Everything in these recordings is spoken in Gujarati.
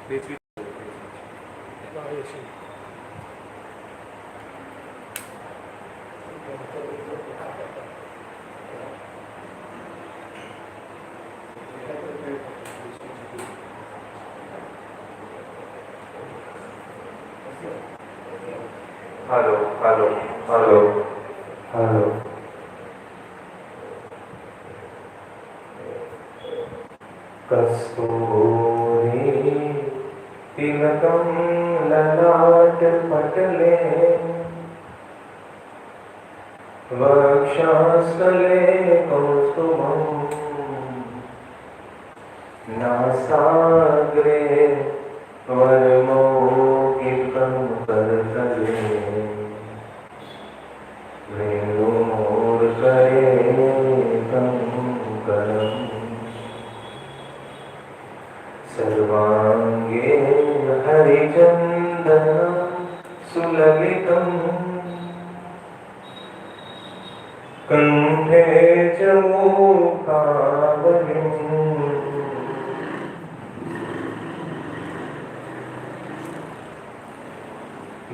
हेलो हेलो हेलो हेलो कस्तूरी तिलकं ललाट पटले वक्षस्थले कौस्तुभं नासाग्रे वरमौक्तिकं करतले वेणुमूर्धरे कंकणम् सर्वांगे हरिचन्दनं सुललितं कंठे च मूकावलिम्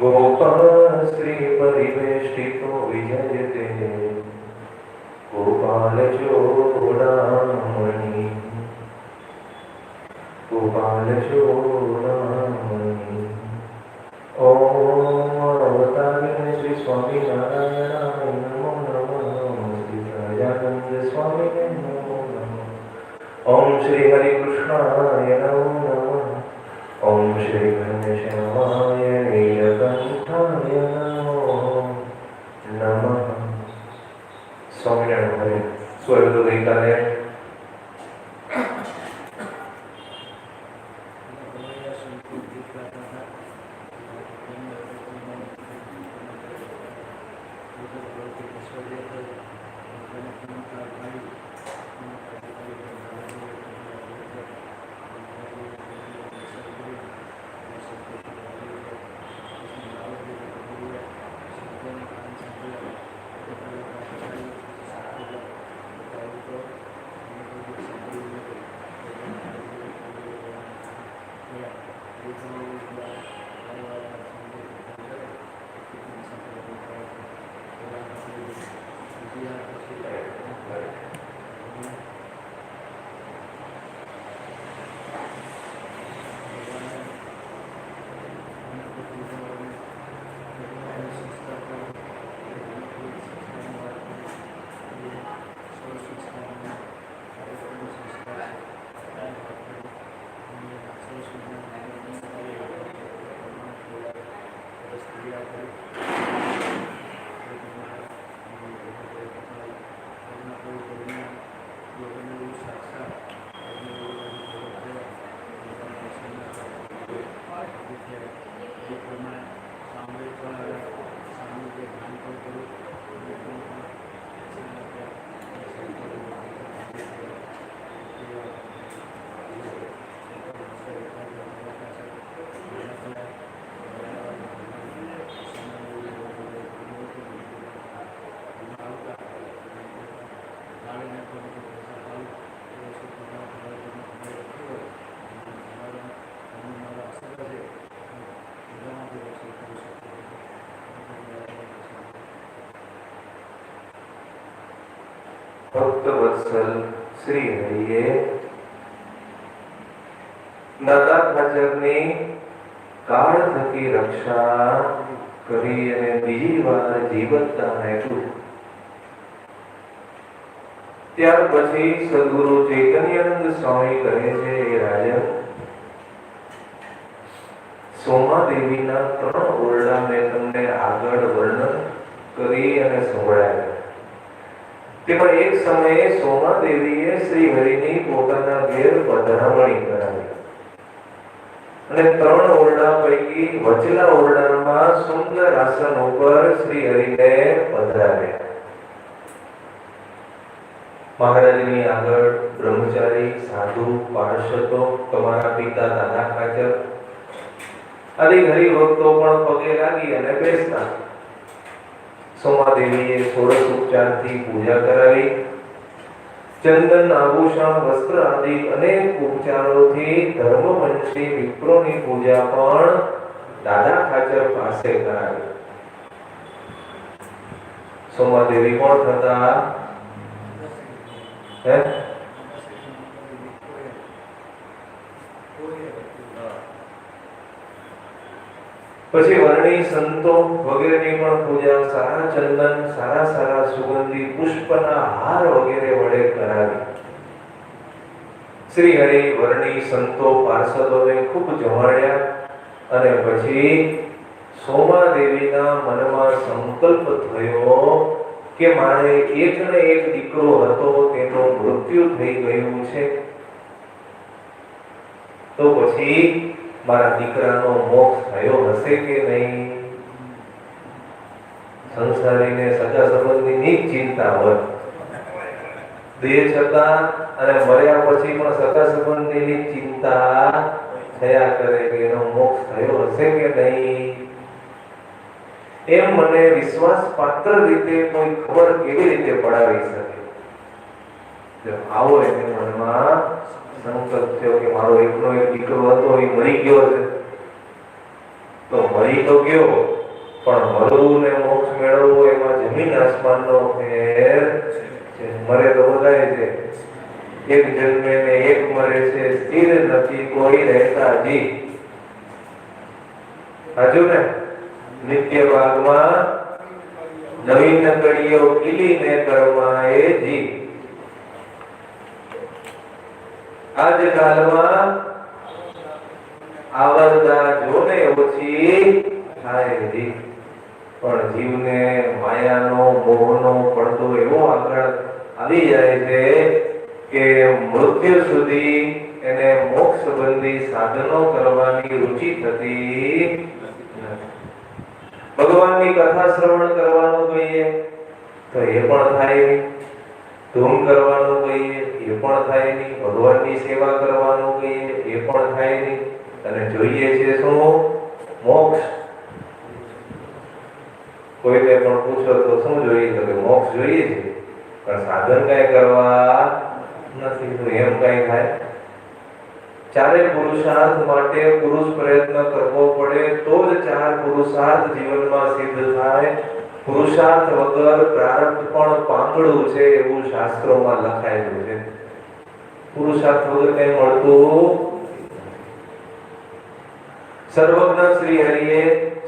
गोपाश्री परिवेष्टितो विजयते गोपालचूडामणि गोपालचूडामणि। ओम अवतारिणे श्री स्वामी नारायणाय नमो नमः। श्री राजानंद स्वामी नमो नमः। ओम श्री हरि कृष्णाय नमो नमः। ओम श्री घनश्यामाय नीलकंठाय नमो नमः। स्वामीनारायण हरे स्वर्ग गईकाले ભક્તવત્સલ શ્રી હરિએ નાના ભાજપની કાળ થકી રક્ષા કરી અને બીજી વાર જીવતતા નાખ્યું। ત્યાર પછી સદગુરુ ચૈતન્યાનંદ સ્વામી કહે છે, એ રાજન, સોમાદેવીના 3 ઓરડા મેં તમને આગળ વર્ણન કરી અને સંભળાવ્યા। તેમાં એક સમયે સોમાદેવીએ શ્રી હરિની પોતાના ઘેર પધરામણી કરાવી અને 3 ઓરડા પૈકી વચલા ઓરડામાં સુંદર આસન ઉપર શ્રી હરિને પધરાવ્યા। મહારાજની આગળ બ્રહ્મચારી, સાધુ, પાર્ષદો, તમારા પિતા દાદા ખાચર આદિ હરિભક્તો પણ પગે લાગી અને બેસતા। સોમાદેવીએ 16 ઉપચારથી પૂજા કરાવી ચંદન આભૂષણ વસ્ત્ર આદિ અનેક ઉપચારોથી ધર્મવંશી વિપ્રોની પૂજા પણ દાદા ખાચર પાસે કરાવી. સોમાદેવી કોણ થતા? હે? પછી વર્ણી સંતો વગેરેની પણ પૂજા સારા ચંદન, સારા સારા સુગંધી પુષ્પના હાર વગેરે વડે કરાવી. શ્રી હરિ વર્ણી સંતો પાર્ષદોને ખૂબ જમાડ્યા અને પછી સોમાદેવીના મનમાં સંકલ્પ થયો કે મારે એક ને એક દીકરો હતો, તેનું મૃત્યુ થઈ ગયું છે, તો પછી મારા દીકરાનો મોક્ષ થયો હશે કે નહીં? સંસારીને સગા સંબંધીની ચિંતા હોય, દેહ છતાં અને મર્યા પછી પણ સગા સંબંધીની ચિંતા થયા કરે કે એનો મોક્ષ થયો હશે કે નહીં. એમ મને વિશ્વાસ પાત્ર રીતે કોઈ ખબર કેવી રીતે પડાવી શકે? જો આવો એને મનમાં સંકલ્પ થયો કે મારો એકનો એક દીકરો હતો, એ મરી ગયો છે, તો મરી તો ગયો, પણ મરવું ને મોક્ષ મેળવવો એમાં જમીન આસમાનનો ફેર છે. મરે તો બધાય છે, એક જન્મે ને એક મરે છે, સ્થિર નથી કોઈ રહેતા જી. હજુ ને નિત્ય ભાગમાં નવીન કડીઓ કિલીને કરમાએ જી. આજ કાલમાં આવરદા જોને ઓછી થાય જી. પણ જીવને માયાનો મોહનો પડદો એવો આગળ આવી જાય છે કે મૃત્યુ સુધી એને મોક્ષ સંબંધી સાધનો કરવાની રુચિ થતી. ભગવાનની કથા શ્રવણ કરવાનું કહીએ તો એ પણ થાય નહીં, ધૂમ કરવાનું કહીએ એ પણ થાય નહીં, ભગવાનની સેવા કરવાનું કહીએ એ પણ થાય નહીં, અને જોઈએ છે શું? મોક્ષ. કોઈને પણ પૂછો તો શું જોઈએ? તો કે મોક્ષ જોઈએ છે, પણ સાધન કઈ કરવા નથી. તો એમ કઈ થાય? ચારે પુરુષાર્થ માટે પુરુષ પ્રયત્ન કરવો પડે તો જ ચાર પુરુષાર્થ જીવનમાં સિદ્ધ થાય. પુરુષાર્થ વગર પ્રારબ્ધ પણ પાંગળું છે એવું શાસ્ત્રોમાં લખાયેલું છે. પુરુષાર્થ વગર કઈ મળતું. સર્વજ્ઞ શ્રી હરિએ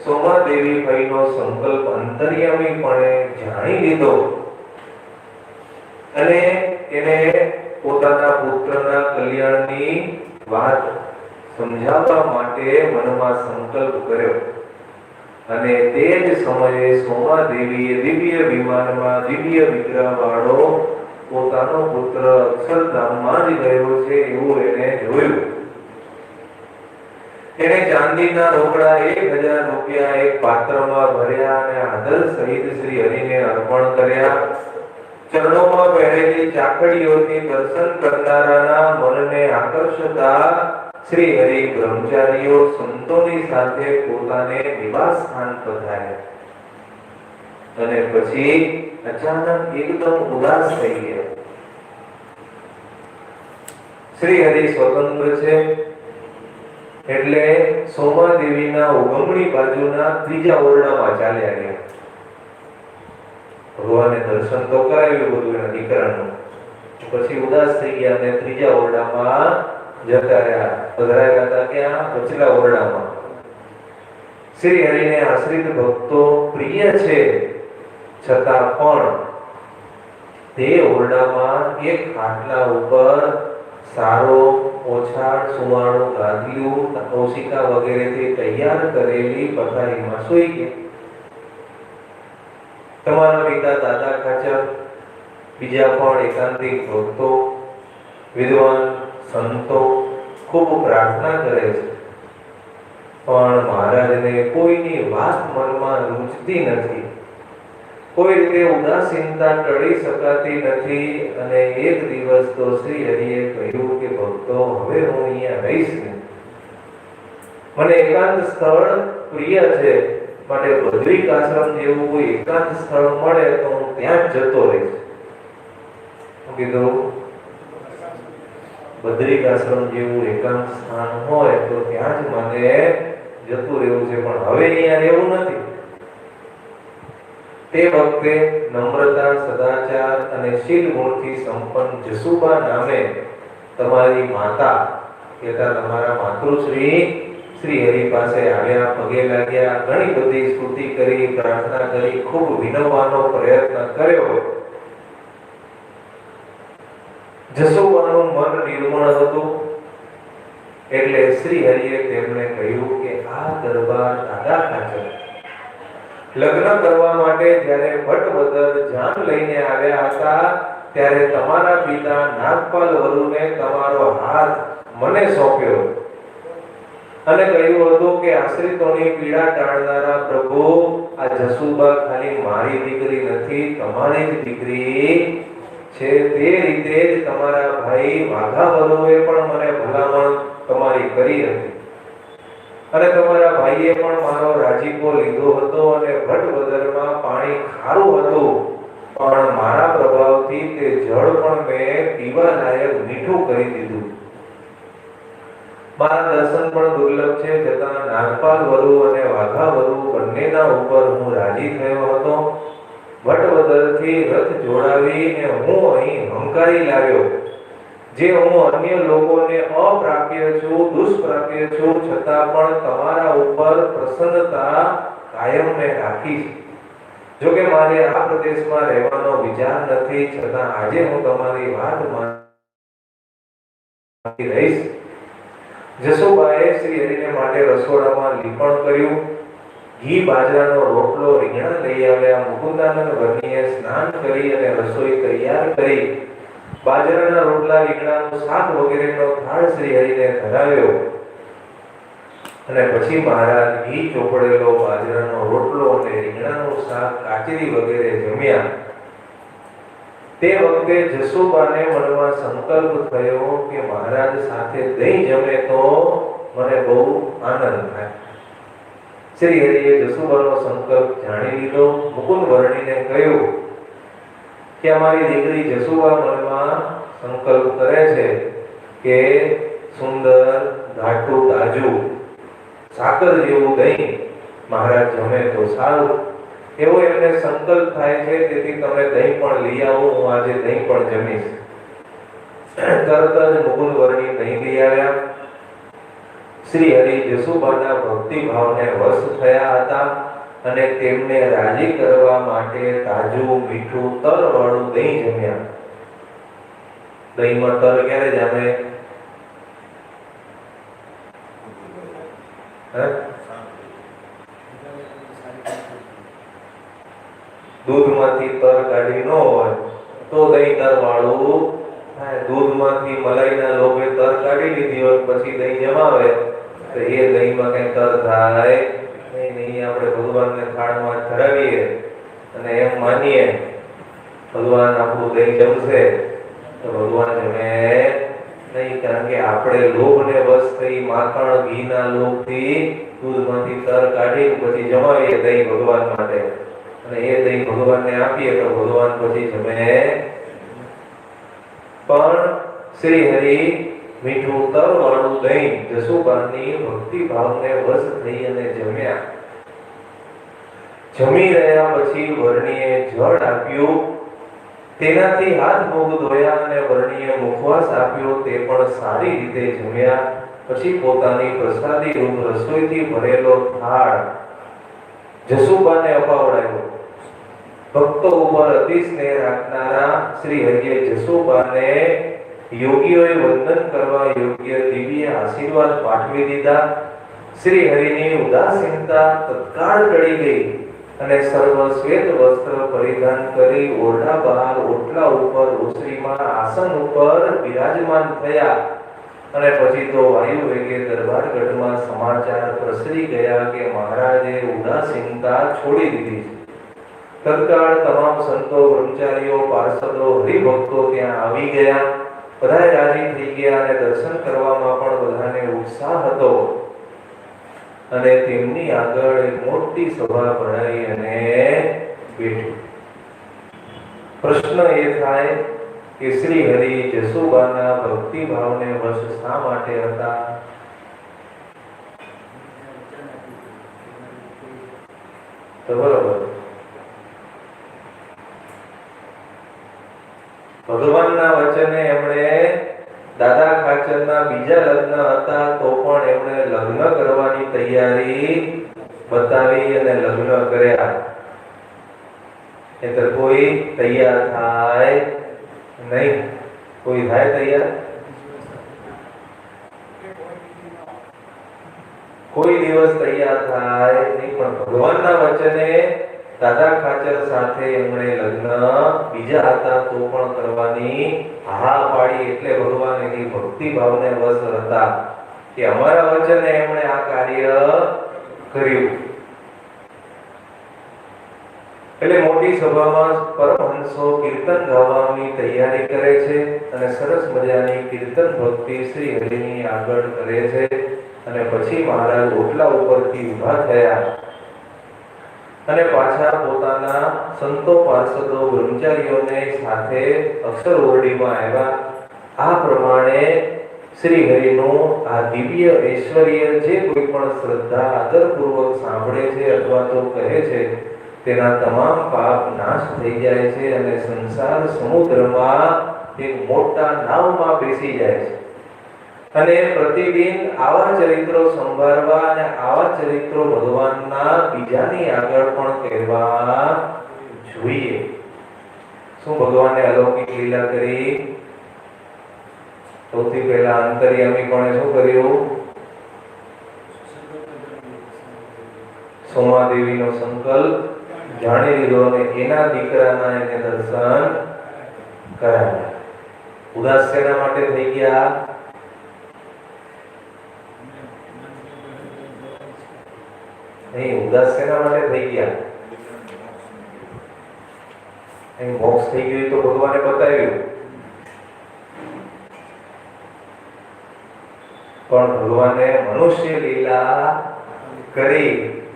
સોમાદેવી ભાઈનો સંકલ્પ અંતર્યામીપણે જાણી લીધો અને એને પોતાના પુત્રના કલ્યાણની વાત સમજાવવા માટે મનમાં સંકલ્પ કર્યો. અને તે જ સમયે સોમાદેવીએ દિવ્ય વિમાનમાં દિવ્ય વિગ્રહ વાળો પોતાનો પુત્ર અક્ષરધામમાં જ ગયો છે એવું એને જોયું. એને ચાંદીના રોકડા 1000 રૂપિયા એક પાત્રમાં ભર્યા અને આદર સહિત શ્રી હરિને અર્પણ કર્યા. ચરણોમાં પહેરેલી ચાકડીઓથી દર્શન કરનારાના મનને આકર્ષતા શ્રી હરિ બ્રહ્મચારીઓ સંતોની સાથે પોતાને નિવાસ સ્થાન પધાર્યા. અને પછી અચાનક એકદમ ઉદાસ થઈ ગયા. શ્રી હરિ સ્વતંત્ર છે એટલે સોમાદેવીના ઉગમણી બાજુના ત્રીજા ઓરડામાં ચાલ્યા ગયા. ભગવાને દર્શન તો કરાવ્યું બધું એના દીકરાનું, પછી ઉદાસ થઈ ગયા અને ત્રીજા ઓરડામાં જતા રહ્યા. પધરાયા હતા ક્યાં? વચલા ઓરડામાં. શ્રી હરિને આશ્રિત ભક્તો પ્રિય છે છતાં પણ તે ઓરડામાં એક ખાટલા ઉપર સારો ઓછાડ સુવાળું ગાદિયું કૌશિકા વગેરેથી તૈયાર કરેલી પથારીમાં સૂઈ ગયા. તમારા પિતા દાદા ખાચર, બીજા પણ એકાંતિક ભક્તો, વિદ્વાન સંતો ખૂબ પ્રાર્થના કરે છે, પણ મહારાજને કોઈની વાત મનમાં રૂચતી નથી. કોઈ રીતે ઉદાસીનતા ટળી શકાતી નથી. અને એક દિવસ તો શ્રી હરિએ કહ્યું કે ભક્તો, હવે હું અહીંયા રહીશ નહીં. મને એકાંત સ્થળ પ્રિય છે, માટે બદ્રિક આશ્રમ જેવું કોઈ એકાંત સ્થળ મળે તો હું ત્યાં જ જતો રહીશ. કીધું બદ્રિક આશ્રમ જેવું એકાંત સ્થાન હોય તો ત્યાં જ મને જતું રહેવું છે, પણ હવે અહીંયા રહેવું નથી. તે વખતે નમ્રતા, સદાચાર અને શીલ ગુણથી સંપન્ન જસુબા નામે તમારી માતા કહેતા તમારા માતૃશ્રી શ્રી હરિ પાસે આવ્યા, પગે લાગ્યા, ઘણી બધી સ્તુતિ કરી, પ્રાર્થના કરી, ખૂબ વિનવવાનો પ્રયત્ન કર્યો. જસુબાનું મન નિર્મળ હતું એટલે શ્રી હરિએ તેમને કહ્યું કે આ દરબાર દાદા ખાચર લગ્ન કરવા માટે જ્યારે ભટ્ટવદર જાન લઈને આવ્યા હતા ત્યારે તમારા પિતા નાગપાલ વરુને તમારો હાથ મને સોંપ્યો અને કહ્યું હતું કે આશ્રિતોની પીડા ટાળનારા પ્રભુ, આ જસુબા ખાલી મારી દીકરી નથી, તમારી જ દીકરી છે. તે રીતે જ તમારા ભાઈ વાઘા વરુએ પણ મને ભલામણ તમારી કરી હતી અને તમારા ભાઈએ પણ મારો રાજીપો લીધો હતો અને ભટ્ટવદરમાં પાણી ખારું હતું, પણ મારા પ્રભાવથી તે જળ પણ મેં પીવા લાયક મીઠું કરી દીધું. મારા દર્શન પણ દુર્લભ છે, છતાં નાગપાલ વરુ અને વાઘા વરુ બંનેના ઉપર હું રાજી થયો હતો. ભટ્ટવદરથી રથ જોડાવીને હું અહીં હંકારી લાવ્યો. જે હું અન્ય લોકોને અપ્રાપ્ય છું, દુષ્પ્રાપ્ય છું, છતાં પણ તમારા ઉપર પ્રસન્નતા કાયમ મેં રાખી છે. જો કે મારે આ પ્રદેશમાં રહેવાનો વિચાર નથી, છતાં આજે હું તમારી વાત માની રહીશ. જસુબાએ શ્રી હરિને માટે રસોડામાં લીપણ કર્યું. ઘી, બાજરાનો રોટલો, રીંગણા લઈ આવ્યા. મુકુંદાનંદ વર્ણીએ સ્નાન કરી અને રસોઈ તૈયાર કરી. બાજરાના રોટલા, રીંગણાનું શાક વગેરેનો થાળ શ્રી હરિને ધરાવ્યો અને પછી મહારાજ ઘી ચોપડેલો બાજરાનો રોટલો અને રીંગણાનું શાક, કાચરી વગેરે જમ્યા. તે વખતે જસુબાને મનમાં સંકલ્પ થયો કે મહારાજ સાથે દહીં જમે તો મને બહુ આનંદ થાય. શ્રી હરિએ જસુબાનો સંકલ્પ જાણી લીધો. મુકુંદ વર્ણીને કહ્યું કે અમારી દીકરી જસુબા મનમાં સંકલ્પ કરે છે કે સુંદર, ઘાટું, તાજું, સાકર જેવું દહીં મહારાજ જમે તો સારું, એવો એમને સંકલ્પ થાય છે. તેથી તમે દહીં પણ લઈ આવો, હું આજે દહીં પણ જમીશ. તરત જ મુકુંદ વર્ણી દહીં લઈ આવ્યા. શ્રી હરિ જસુબાના ભક્તિ ભાવને વશ થયા હતા અને તેમને રાજી કરવા માટે તાજું, મીઠું, તરવાળું દહીં જમ્યા. દહીંમાં તર ક્યારે જામે? દૂધમાંથી તર કાઢી ન હોય તો દહીં તરવાળું થાય. દૂધમાંથી મલાઈના લોભે તર કાઢી લીધી હોય પછી દહીં જમાવે તો એ દહીંમાં કઈ તર થાય નહીં. આપણે ભગવાનને થાળમાં ધરાવીએ અને એમ માનીએ ભગવાન આપણું દહીં જમશે તો ભગવાન જમે નહીં, કારણ કે આપણે લોભને વશ થઈ માખણ, ઘીના લોભથી દૂધમાંથી તર કાઢી પછી જમાવીએ દહીં ભગવાન માટે અને એ દહીં ભગવાનને આપીએ તો ભગવાન પછી જમે. પણ શ્રી હરિ મીઠું તરવાળું દહીં જસુબાની ભક્તિ ભાવને વશ થઈ અને જમ્યા. જમી રહ્યા પછી વર્ણીએ જળ આપ્યું. તેનાથી હાથ પગ ધોયા અને વર્ણીએ મુખવાસ આપ્યો. તે પણ સારી રીતે જમ્યા. પછી પોતાની પ્રસાદી રૂપ રસોઈથી ભરેલો થાળ જસુબાને અપાવડાવ્યો. ભક્તો ઉપર અતિ સ્નેહ રાખનારા શ્રી હરિએ જસુબાને યોગીઓએ વંદન કરવા યોગ્ય દિવ્ય આશીર્વાદ પાઠવી દીધા. શ્રી હરિની ઉદાસીનતા તત્કાળ ટળી ગઈ અને સર્વ શ્વેત વસ્ત્ર પરિધાન કરી ઓરડા બહાર ઓટલા ઉપર ઓસરીમાં આસન ઉપર બિરાજમાન થયા. અને પછી તો વાયુ વેગે દરબારગઢમાં સમાચાર પ્રસરી ગયા કે મહારાજે ઉદાસીનતા છોડી દીધી છે. તત્કાળ તમામ સંતો, બ્રહ્મચારીઓ, પાર્ષદો, હરિભક્તો ત્યાં આવી ગયા. બધા રાજી થઈ ગયા અને દર્શન કરવામાં પણ બધાને ઉત્સાહ હતો. અને તેમની આગળ એક મોટી સભા ભરાઈ અને બેઠી. પ્રશ્ન એ થાય કે શ્રી હરિ જસુબાના ભક્તિ ભાવને વશ શા માટે હતા? તો બરોબર, ભગવાનના વચને એમણે દાદા ખાચરના બીજા લગ્ન હતા તો પણ એમણે લગ્ન કરવાની તૈયારી બતાવી અને લગ્ન કર્યા. એટલે કોઈ તૈયાર થાય નહીં. કોઈ થાય તૈયાર? કોઈ દિવસ તૈયાર થાય નહીં. પણ ભગવાનના વચને દાદા ખાચર સાથે એમણે લગ્ન બીજા હતા તો પણ કરવાની હા પાડી. એટલે ભગવાન એની ભક્તિ ભાવને વશ હતા કે અમારા વચને એમણે આ કાર્ય કર્યું. એટલે મોટી સભામાં પરમહંસો કીર્તન ગાવાની તૈયારી કરે છે અને સરસ મજાની કીર્તન ભક્તિ શ્રી હરિની આગળ કરે છે. અને પછી મહારાજ ઓટલા ઉપરથી ઊભા થયા અને પાછા પોતાના સંતો પાર્ષદો બ્રહ્મચારીઓને સાથે અક્ષર ઓરડીમાં આવ્યા. આ પ્રમાણે શ્રી હરિનું આ દિવ્ય ઐશ્વર્ય જે કોઈ પણ શ્રદ્ધા આદરપૂર્વક સાંભળે છે અથવા તો કહે છે તેના તમામ પાપ નાશ થઈ જાય છે અને સંસાર સમુદ્રમાં એક મોટા નાવમાં બેસી જાય છે. અને પ્રતિદિન આવા ચરિત્રો સંભાળવા અને આવા ચરિત્રો ભગવાનના બીજાની આગળ પણ કહેવા જોઈએ. શું ભગવાને અલૌકિક લીલા કરી? સૌથી પહેલા અંતર્યામી કોણે શું કર્યું? સોમાદેવીનો સંકલ્પ જાણી લીધો અને એના દીકરાના એને દર્શન કરાવ્યા. ઉદાસ શેના માટે થઈ ગયા? નહીં, ઉદાસ શેના માટે થઈ ગયા? અહીં મોક્ષ થઈ ગયું તો ભગવાને બતાવ્યું, પણ ભગવાને મનુષ્ય લીલા કરી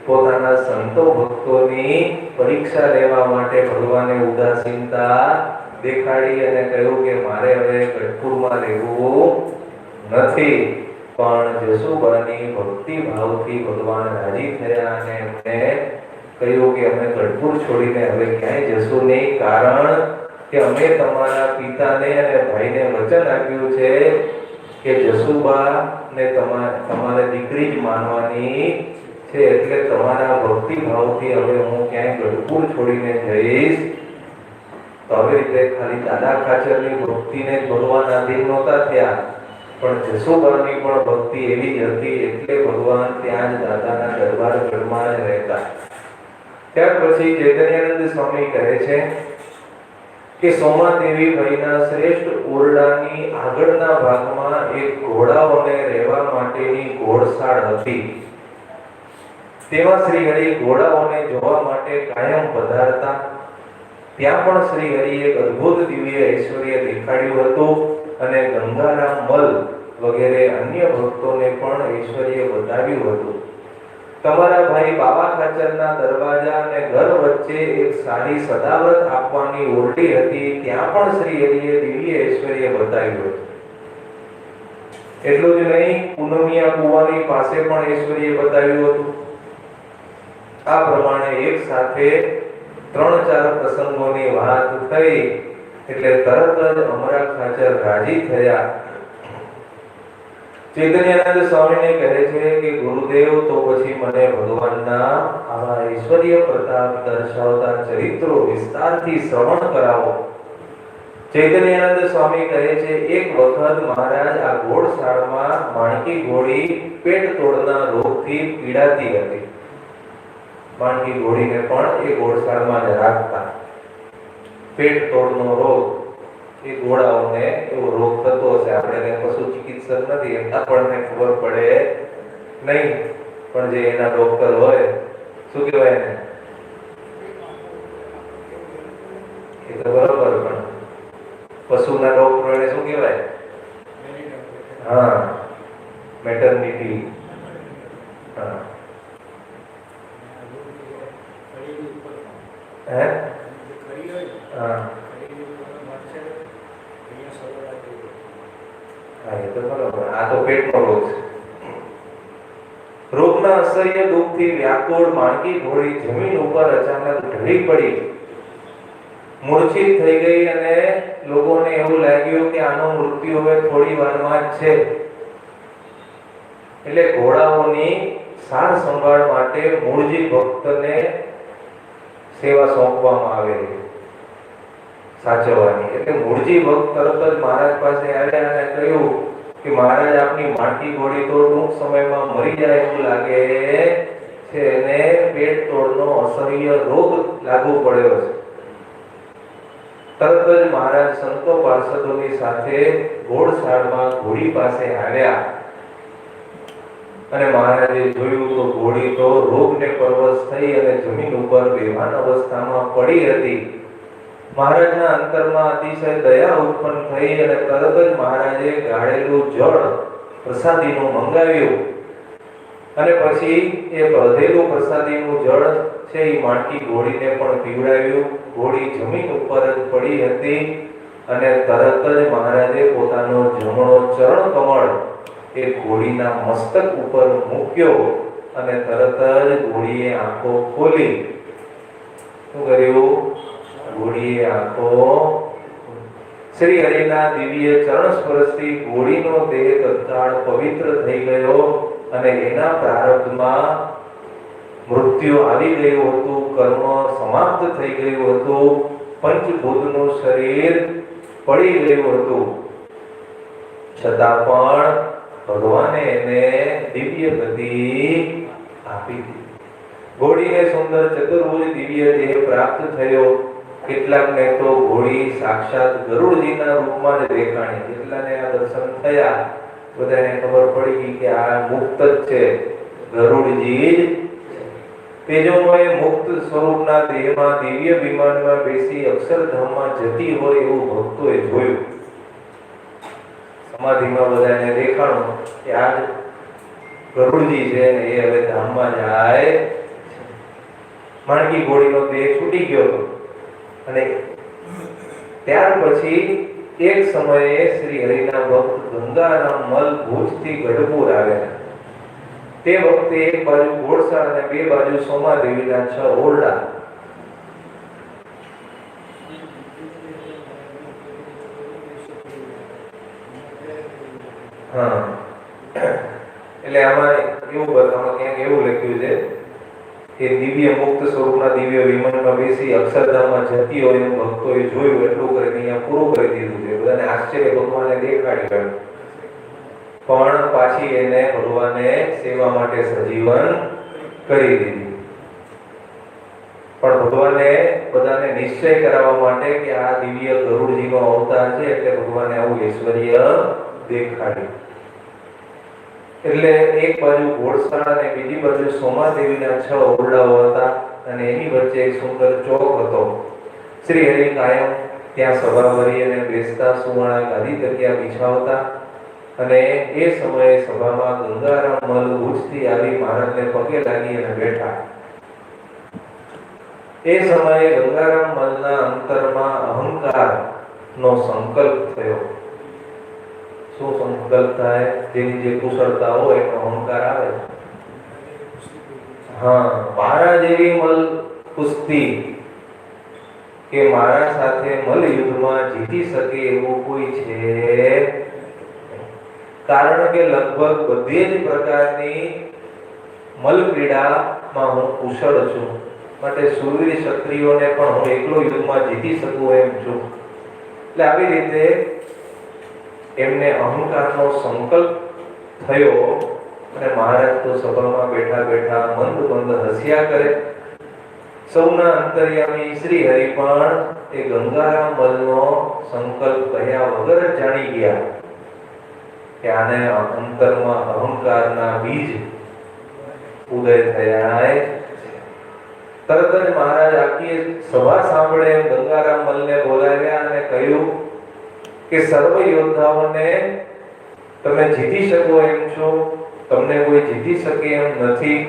પોતાના સંતો ભક્તોની પરીક્ષા લેવા માટે ભગવાને ઉદાસીનતા દેખાડી અને કહ્યું કે મારે હવે ગઢપુરમાં રહેવું નથી. પણ જસુબાની ભક્તિ ભાવથી ભગવાન રાજી થયા અને એમને કહ્યું કે અમે ગઢપુર છોડીને હવે ક્યાંય જશું નહીં. કારણ કે અમે તમારા પિતાને અને ભાઈને વચન આપ્યું છે કે જસુબાને તમારે દીકરી જ માનવાની છે. એટલે તમારા ભક્તિ ભાવથી હવે હું ક્યાંય ગઢપુર છોડીને જઈશ. તો આવી રીતે ખાલી દાદા ખાચરની ભક્તિને ભગવાન આધીન નહોતા થયા, પણ જસુબાની પણ ભક્તિ એવી જ હતી. એટલે ભગવાન ત્યાં જ દાદાના દરબાર ગઢમાં જ રહેતા. ત્યાર પછી ચૈતન્યાનંદ સ્વામી કહે છે કે સોમાદેવી ભાઈના શ્રેષ્ઠ ઓરડાની આગળના ભાગમાં એક ઘોડાઓને રહેવા માટેની ઘોડશાળ હતી. તેમાં શ્રી હરિ ઘોડાઓને જોવા માટે કાયમ પધારતા. ત્યાં પણ શ્રી હરિએ એક અદ્ભુત દિવ્ય ઐશ્વર્ય દેખાડ્યું હતું અને ગંગારામ મલ વગેરે અન્ય ભક્તોને પણ ઐશ્વર્ય બતાવ્યું હતું. તમારા ભાઈ બાબા ખાચરના દરવાજા અને ઘર વચ્ચે એક સારી સદાવ્રત આપવાની ઓરડી હતી. ત્યાં પણ શ્રી હરિએ દિવ્ય ઐશ્વર્ય બતાવ્યું હતું. એટલું જ નહીં, પૂનમિયા કુવાની પાસે પણ ઐશ્વર્ય બતાવ્યું હતું. આ પ્રમાણે એક સાથે 3-4 પ્રસંગોની વાત થઈ એટલે તરત જ અમરા ખાચર રાજી થયા. ચૈતન્યાનંદ સ્વામીને કહે છે કે ગુરુદેવ, તો પછી મને ભગવાનના આવા ઐશ્વર્ય પ્રતાપ દર્શાવતા ચરિત્રો વિસ્તારથી શ્રવણ કરાવો. ચૈતન્યાનંદ સ્વામી કહે છે, એક વખત મહારાજ આ ઘોડશાળમાં માણકી ઘોડી પેટ તોડના રોગથી પીડાતી હતી. માણકી ઘોડીને પણ એ ઘોડશાળમાં જ રાખતા. પેટ તોડનો રોગ એ ઘોડાઓને એવો રોગ થતો હશે. આપણે પશુ ચિકિત્સક નથી, આપણને ખબર પડે નહીં, પણ જે એના ડોક્ટર હોય, શું કહેવાય એને? એ તો બરોબર, પણ પશુના ડોક્ટરોને શું કહેવાય? હા, મેટર્નિટી. હા, હે? હા, તો પેટનો રોગ છે. રોગના અસહ્ય દુઃખથી વ્યાકુળ માણકી ઘોડી જમીન ઉપર અચાનક ઢળી પડી, મૂર્છિત થઈ ગઈ અને લોકોને એવું લાગ્યું કે આનો મૃત્યુ હવે થોડી વારમાં જ છે. એટલે ઘોડાઓની સાર સંભાળ માટે મૂળજી ભક્તને સેવા સોંપવામાં આવેલી સાચવવાની. એટલે મૂળજી ભક્ત તરત જ મહારાજ પાસે આવ્યા અને કહ્યું કે મહારાજ, આપની માણકી ઘોડી તો ટૂંક સમયમાં મરી જાય એવું લાગે છે અને પેટ તોડનો અસહ્ય રોગ લાગુ પડ્યો છે. તરત જ મહારાજ સંતો પાર્ષદોની સાથે ઘોડશાળમાં ઘોડી પાસે આવ્યા અને મહારાજે જોયું તો ઘોડી તો રોગને પરવશ થઈ અને જમીન ઉપર બેભાન અવસ્થામાં પડી હતી. મહારાજના અંતરમાં અતિશય દયા ઉત્પન્ન થઈ અને તરત જ મહારાજે ગાળેલું જળ પ્રસાદીનું મંગાવ્યું અને પછી એ વધેલું પ્રસાદીનું જળ છે એ માણકી ઘોડીને પણ પીવડાવ્યું. ઘોડી જમીન ઉપર જ પડી હતી અને તરત જ મહારાજે પોતાનો જમણો ચરણ કમળ એ ઘોડીના મસ્તક ઉપર મૂક્યો અને તરત જ ઘોડીએ આંખો ખોલી. શું કર્યું? ઘોડીએ આંખો, શ્રી હરિના દિવ્ય ચરણ સ્પર્શથી ઘોડીનો દેહ તત્કાળ પવિત્ર થઈ ગયો અને એના પ્રારબ્ધમાં મૃત્યુ આવી ગયું હતું, કર્મ સમાપ્ત થઈ ગયું હતું, પંચભૂતનું શરીર પડી ગયું હતું. છતાં પણ ભગવાને એને દિવ્ય ગતિ આપી દીધી. ઘોડીને સુંદર ચતુર્ભુજ દિવ્ય દેહ પ્રાપ્ત થયો. કેટલાકને તો ઘોડી સાક્ષાત ગરુડજીના રૂપમાં જ દેખાણી. કેટલાને આ દર્શન થયા, બધાને ખબર પડી ગઈ કે આ મુક્ત જ છે, ગરુડજી જ. તેજોમય મુક્ત સ્વરૂપના દેહમાં દિવ્ય વિમાનમાં બેસી અક્ષરધામમાં જતી હોય એવું ભક્તોએ જોયું. સમાધિમાં બધાને દેખાણું કે આ ગરુડજી છે ને એ હવે ધામમાં જાય. માણકી ઘોડીનો દેહ છૂટી ગયો હતો અને ત્યાર પછી એક સમયે શ્રી હરિના ભક્ત ગંગારામ મલ ભુજથી ગઢપુર આવ્યા. તે વખતે એક બાજુ ઘોડશાળ અને બે બાજુ સોમાદેવીના 6 ઓરડા. એટલે આમાં એવું બતાવવામાં ક્યાંક એવું લખ્યું છે કે દિવ્ય મુક્ત સ્વરૂપના દિવ્ય વિમાનમાં બેસી અક્ષરધામમાં જતી હોય એમ ભક્તોએ જોયું. એટલું કરીને અહીંયા પૂરું કરી દીધું છે. બધાને આશ્ચર્ય ભગવાને દેખાડ્યું, પણ પાછી એને ભગવાને સેવા માટે સજીવન કરી દીધી. પણ ભગવાને બધાને નિશ્ચય કરાવવા માટે કે આ દિવ્ય ગરુડજીનો અવતાર છે એટલે ભગવાને આવું ઐશ્વર્ય દેખાડ્યું. એટલે એક બાજુ ઘોડશાળ અને બીજી બાજુ સોમાદેવીના 6 ઓરડાઓ હતા અને એની વચ્ચે એક સુંદર ચોક હતો. શ્રી હરિ કાયમ ત્યાં સભા ભરી અને બેસતા, સુવર્ણ ગાદી તકિયા બિછાવતા અને એ સમયે સભામાં ગંગારામ મલ ભુજથી આવી મહારાજને પગે લાગી અને બેઠા. એ સમયે ગંગારામ મલના અંતરમાં અહંકારનો સંકલ્પ થયો. શું સંકલ્પ થાય? જેની જે કુશળતા હોય એનો અહંકાર આવે. મારા જેવી મલ કુસ્તી કે મારા સાથે મલ યુદ્ધમાં જીતી શકે એવું કોઈ છે. કારણ કે લગભગ બધી જ પ્રકારની મલ ક્રીડામાં હું કુશળ છું, માટે શૂરવીર ક્ષત્રિયોને પણ હું એકલો યુદ્ધમાં જીતી શકું એમ છું. એટલે આવી રીતે એમને અહંકારનો સંકલ્પ થયો અને મહારાજ તો સભામાં બેઠા બેઠા મંદ મંદ હસ્યા કરે. સૌના અંતર્યામી શ્રી હરિ પણ એ ગંગારામ મલનો સંકલ્પ કહ્યા વગર જ જાણી ગયા કે આને અંતરમાં અહંકારના બીજ ઉદય થયા. તરત જ મહારાજ આખી સભા સાંભળે એમ ગંગારામ મલને બોલાવ્યા અને કહ્યું કે સર્વ યોદ્ધાઓને તમે જીતી શકો એમ છો, તમને કોઈ જીતી શકે એમ નથી.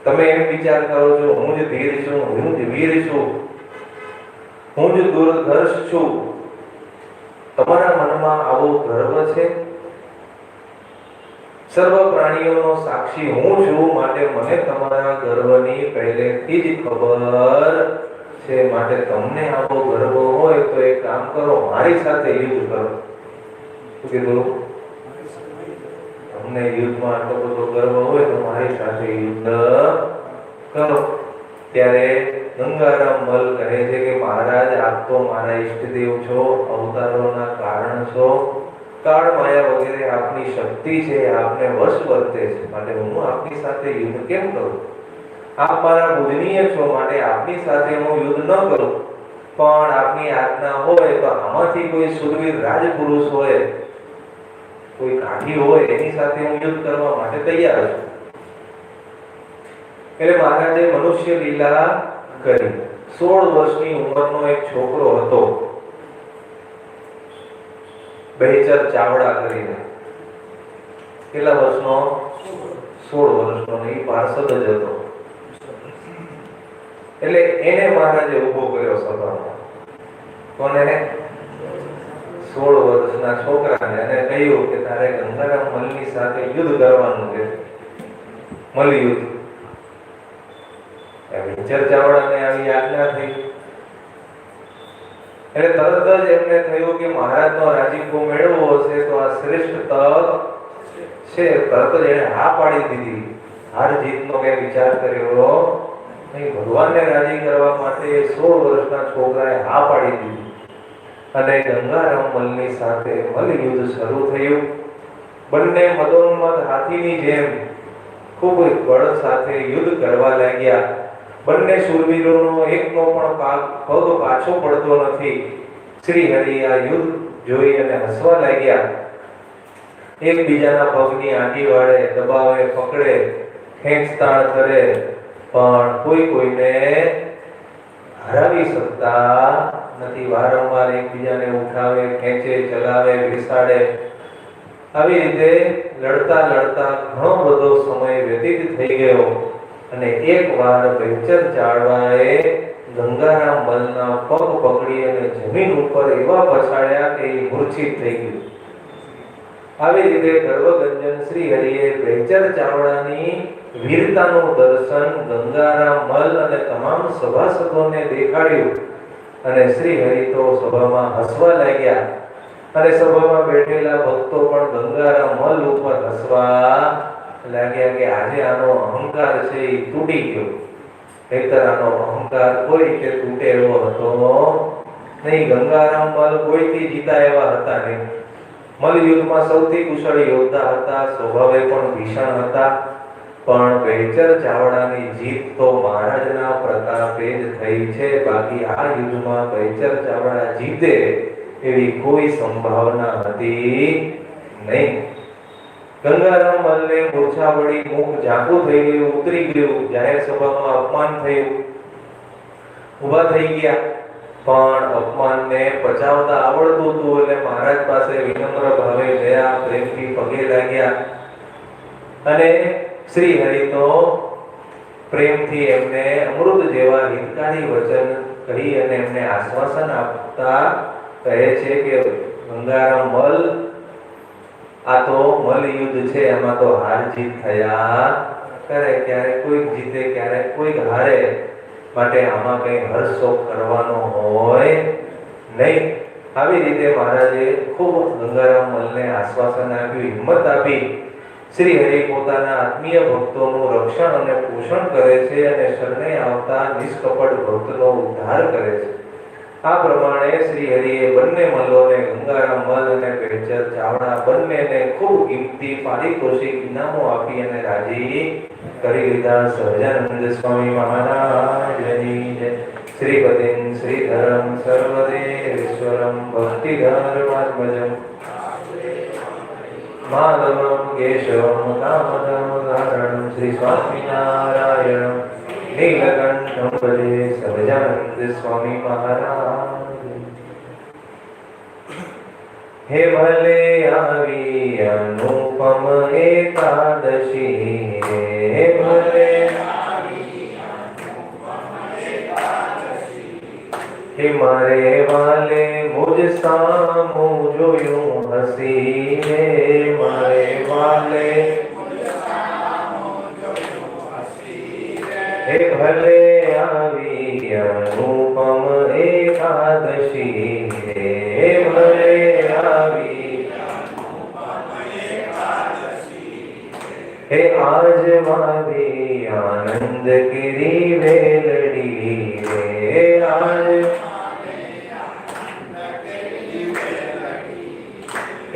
તમે એમ વિચાર કરો છો હું જ ધીર છું, હું જ વીર છું, હું જ દુર્ધર્ષ છું. તમારા મનમાં આવો ગર્વ છે? સર્વ પ્રાણીઓનો સાક્ષી હું છું, માટે મને તમારા ગર્વની પહેલેથી જ ખબર છે. માટે તમને આવો ગર્વ હોય તો એક કામ કરો, મારી સાથે યુદ્ધ કરો. શું કીધું? તમને યુદ્ધમાં આટલો બધો ગર્વ હોય તો મારી સાથે યુદ્ધ કરો. ત્યારે ગંગારામ મલ કહે છે કે મહારાજ, આપ તો મારા ઈષ્ટદેવ છો, અવતારોના કારણ છો, કાળ માયા વગેરે આપની શક્તિ છે, આપને વશ વર્તે છે, માટે હું આપની સાથે યુદ્ધ કેમ કરું? આપ મારા પૂજનીય છો, માટે આપની સાથે હું યુદ્ધ ન કરું. પણ આપની આજ્ઞા હોય તો આમાંથી કોઈ સુરવીર રાજપુરુષ હોય, કોઈ કાઠી હોય, એની સાથે હું યુદ્ધ કરવા માટે તૈયાર છું. એટલે મહારાજે મનુષ્ય લીલા કરી. 16 વર્ષની ઉંમરનો એક છોકરો હતો, બહેચર ચાવડા કરીને. કેટલા વર્ષનો? 16 વર્ષનો. એ પાર્ષદ જ હતો. એટલે એને મહારાજે ઉભો કર્યો સભામાં. કોને? 16 વર્ષના છોકરાને. અને કહ્યું કે તારે ગંગારામ મલની સાથે યુદ્ધ કરવાનું છે. મલ યુદ્ધ. બહેચર ચાવડાને આવી આજ્ઞા થઈ. એટલે તરત જ એમને થયું કે મહારાજનો રાજીપો મેળવવો હશે તો આ શ્રેષ્ઠ તક છે. તરત જ એને હા પાડી દીધી. હાર જીતનો કઈ વિચાર કર્યો નહીં. ભગવાનને રાજી કરવા માટે 16 વર્ષના છોકરાએ હા પાડી દીધી. અને ગંગારામ મલની સાથે મલ યુદ્ધ શરૂ થયું. બંને મદોન્મદ હાથીની જેમ ખૂબ બળ સાથે યુદ્ધ કરવા લાગ્યા. બંને શૂરવીરોનો એકનો પણ પગ પાછો પડતો નથી. શ્રી હરિ આ યુદ્ધ જોઈ અને હસવા લાગ્યા. એકબીજાના પગની આંટી વાળે, દબાવે, પકડે, ખેંચતાણ કરે, પણ કોઈ કોઈને હરાવી શકતા નથી. વારંવાર એકબીજાને ઉઠાવે, ખેંચે, ચલાવે, બેસાડે. આવી રીતે લડતા લડતા ઘણો બધો સમય વ્યતીત થઈ ગયો. અને એકવાર બહેચર ચાવડાએ ગંગારામ મલના પગ પકડી અને જમીન ઉપર એવા પછાડ્યા કે એ મૂર્છિત થઈ ગયું. આવી રીતે ગર્વગંજન શ્રી હરિએ બહેચર ચાવડાની વીરતાનું દર્શન ગંગારામ મલ અને તમામ સભાસદોને દેખાડ્યું. અને શ્રી હરિ તો સભામાં હસવા લાગ્યા. અને સભામાં બેઠેલા ભક્તો પણ ગંગારામ મલ ઉપર હસવા લાગ્યા કે આજે આનો અહંકાર છે એ તૂટી ગયો. નહીતર આનો અહંકાર કોઈ રીતે તૂટે એવો હતો નહીં. ગંગારામ મલ કોઈથી જીતા એવા હતા નહીં. મલ યુદ્ધમાં સૌથી કુશળ યોદ્ધા હતા, સ્વભાવે પણ ભીષણ હતા. પણ બહેચર ચાવડાની જીત તો મહારાજના પ્રતાપે જ થઈ છે. બાકી આ યુદ્ધમાં બહેચર ચાવડા જીતે એવી કોઈ સંભાવના હતી નહીં. ગંગારામ મલને મૂર્છા વળી, મુખ ઝાંખું થઈ ગયું, ઉતરી ગયું. જાહેર સભામાં અપમાન થયું. ઊભા થઈ ગયા, પણ અપમાનને પચાવતા આવડતું હતું. એટલે મહારાજ પાસે વિનમ્ર ભાવે ગયા, પ્રેમથી પગે લાગ્યા. અને શ્રી હરિ તો પ્રેમથી એમને અમૃત જેવા હિતકારી વચન કહી અને એમને આશ્વાસન આપતા કહે છે કે ગંગારામ મલ, આ તો મલ યુદ્ધ છે, એમાં તો હાર જીત થયા કરે. ક્યારેક કોઈક જીતે, ક્યારેક કોઈક હારે. માટે આમાં કઈ હર્ષશોક કરવાનો હોય નહીં. આવી રીતે મહારાજે ખૂબ ગંગારામ મલને આશ્વાસન આપ્યું, હિંમત આપી. શ્રી હરિ પોતાના આત્મીય ભક્તોનું રક્ષણ અને પોષણ કરે છે અને શરણે આવતા નિષ્કપટ ભક્તનો ઉદ્ધાર કરે છે. આ પ્રમાણે શ્રી હરિએ બંને મલોને, ગંગારામ મલ અને બહેચર ચાવડા બંનેને ખૂબ કિંમતી પારિતોષિક ઇનામો આપી અને રાજી કરી લીધા. સહજાનંદ સ્વામી મહારાજની જય. શ્રીપતિં શ્રીધરં સર્વદેવેશ્વરં ભક્તિધર્માત્મજં માધવં કેશવં દામોદરં ધારણં શ્રી સ્વામિનારાયણ નીલકંઠં ભજે. સહજાનંદ સ્વામી મહારાજ. હે ભલે આવી અનુપમ એકાદશી, હે ભલે હે મારે વાલે મુજ સામું જોયું હસી, હે મારે વાલે हे भले आवी अनुपम एकादशी हे भले आवी हे आज मारी आनंद गिरी वेलड़ी हे आज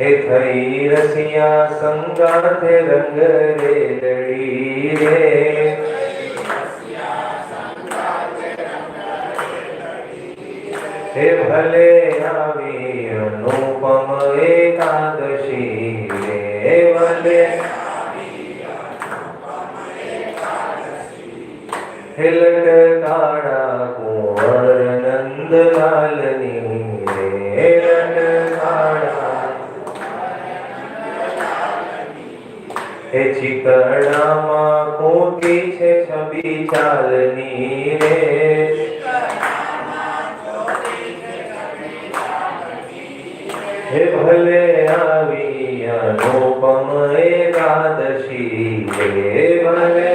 हे थई रसिया संगाथ रंग रे लड़ी रे हे भले आवी अनुपम एकादशी हे भले हे लटकाड़ा कुंवर नंद लालनी हे लटकाड़ा हे चिकड़ा मां कोटी छे छबी चालनी रे हे भले आवी अनुपम एकादशी हे भले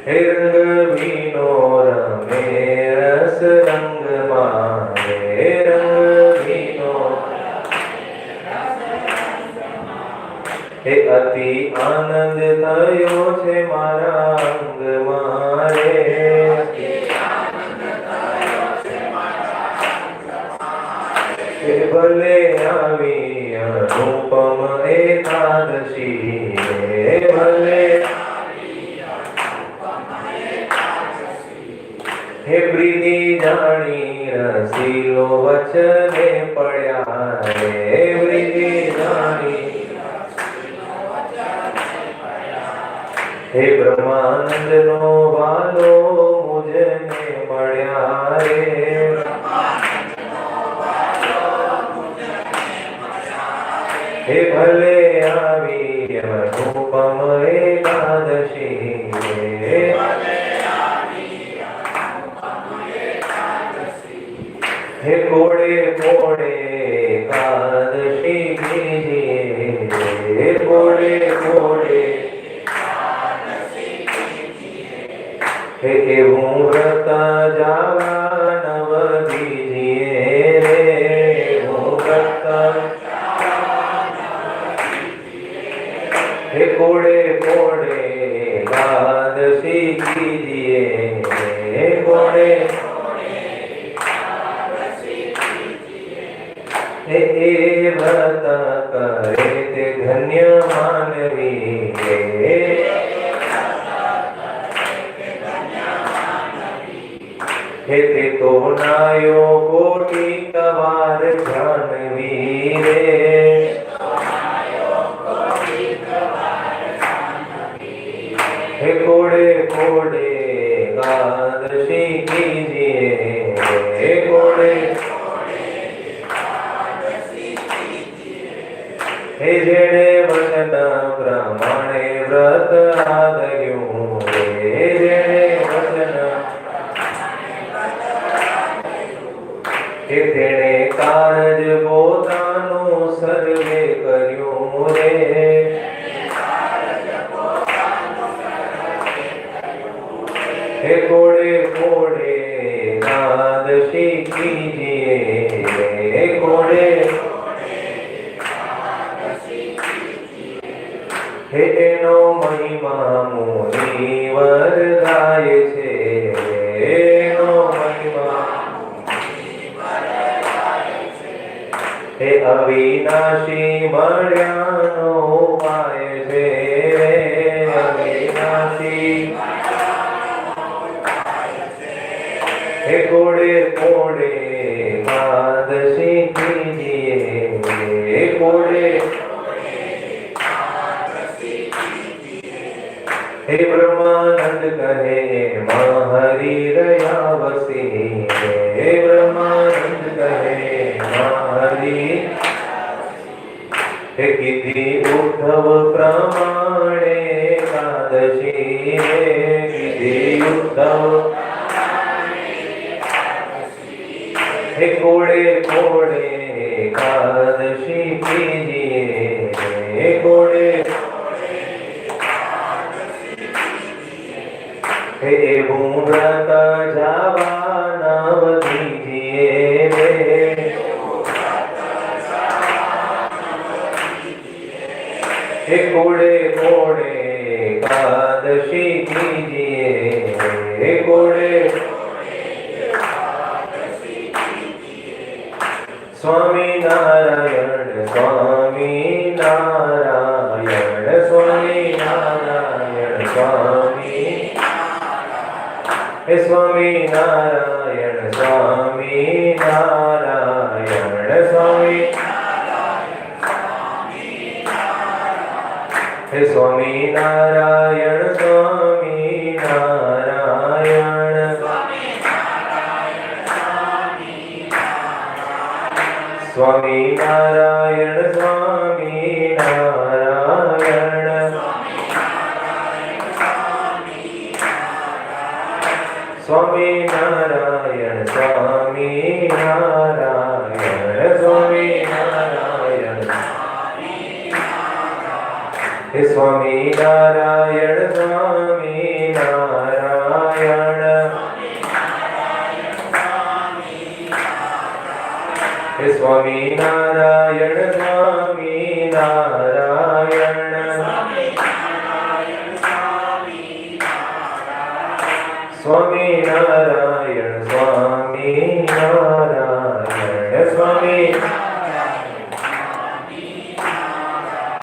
हे रंग वीनो रमे रस रंग मारे रंग वीनो हे अति आनंद थयो छे मारा अंग मारे हे भले आवी अनुपम एकादशी हे भले हे प्रीति जानी रसीलो वचने पड़ा हे प्रीति जानी हे ब्रह्मानंद नो वालो मुझे मळ्या रे हे भले आवी अनुपम एकादशी हे हे कोड़े कोड़े एकादशी कीजिए हे कोड़े कोड़े हे एवं व्रत जावा नव दीजिए रे एवं व्रत हे कोड़े कोड़े एकादशी कीजिए हे कोड़े हे व्रत करे ते धन्य मानवी हे ते तो नायो कोटि कवार जानवी रे हे कोड़े कोड़े एकादशी कीजिए हे कोड़े हे जेणे वचन प्रमाणे व्रत आदर्યું हे जेणे वचन हे तेणे કારજ પોતાનું સર્વે કર્યું રે हे कोड़े कोड़े एकादशी कीजिए हे कोड़े हे एनो महिमा मुनिवर गाय छे एनो महिमा हे अविनाशी मळ्यानो उपाय छे अविनाशी हे कोड़े कोड़े एकादशी कीजिए हे कोड़े हे ब्रह्मानंद कहे महरी रयावसी हे ब्रह्मानंद कहे महरी हे कीधी उद्धव प्रमाणे एकादशी हे कीधी उद्धव हे कोड़े कोड़े एकादशी कीजिए हे कोड़े हे कोड़े कोड़े एकादशी कीजिए, हे कोड़े स्वामी नारायण स्वामी नारायण स्वामी नारायण स्वामी, हे स्वामी नारायण स्वामी नारायण स्वामी, हे स्वामी नारायण स्वामी नारायण, स्वामी नारायण स्वामी नारायण, स्वामी नारायण स्वामी नारायण, स्वामी नारायण, हे स्वामी नारायण स्वामी नारायण, हे स्वामी नारायण स्वामी नारायण, स्वामी नारायण स्वामी नारायण, स्वामी